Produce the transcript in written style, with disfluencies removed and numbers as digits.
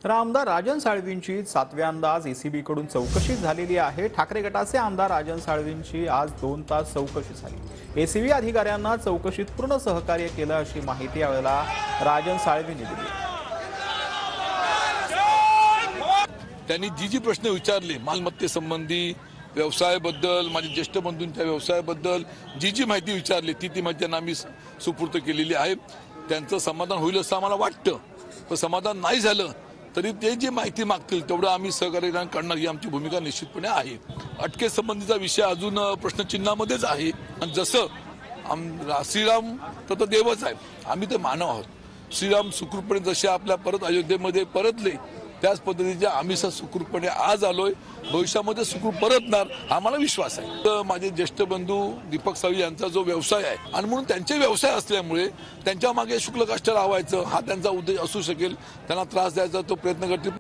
तर आमदार राजन साळवींची 7व्यांदा आज एसीबीकडून चौकशी झालेली आहे। ठाकरे गटाचे आमदार राजन साळवींची आज 2 तास चौकशी झाली। एसीबी अधिकाऱ्यांना चौकशीत पूर्ण सहकार्य केलं अशी माहिती यावेळेला राजन साळवींनी दिली। त्यांनी जी प्रश्न विचारले मालमत्तेसंबंधी, व्यवसायाबद्दल, माझे ज्येष्ठ बंधूंच्या व्यवसायाबद्दल जी माहिती विचारली ती माहिती त्यांना आम्ही सुपूर्द केलेली आहे। त्यांचं समाधान होईल असं आम्हाला वाटतं, पण समाधान नाही झालं तरी ते जी माहिती मागतील तेवढं आम्ही सहकार्य करणार ही आमची भूमिका निश्चितपणे आहे। अटकेसंबंधीचा विषय अजून प्रश्नचिन्हामध्येच आहे आणि जसं श्रीराम तर देवच आहे, आम्ही तर मानव आहोत। श्रीराम सुखरूपपणे जसे आपल्या परत अयोध्येमध्ये परतले त्याच पद्धतीच्या आम्ही सुखरूपपणे आज आलोय, भविष्यामध्ये सुखरूप परतणार हा मला विश्वास आहे। तर माझे ज्येष्ठ बंधू दीपक साळवी यांचा जो व्यवसाय आहे आणि म्हणून त्यांचे व्यवसाय असल्यामुळे त्यांच्या मागे शुक्ल कष्ट लावायचं हा त्यांचा उद्देश असू शकेल, त्यांना त्रास द्यायचा तो प्रयत्न करतील।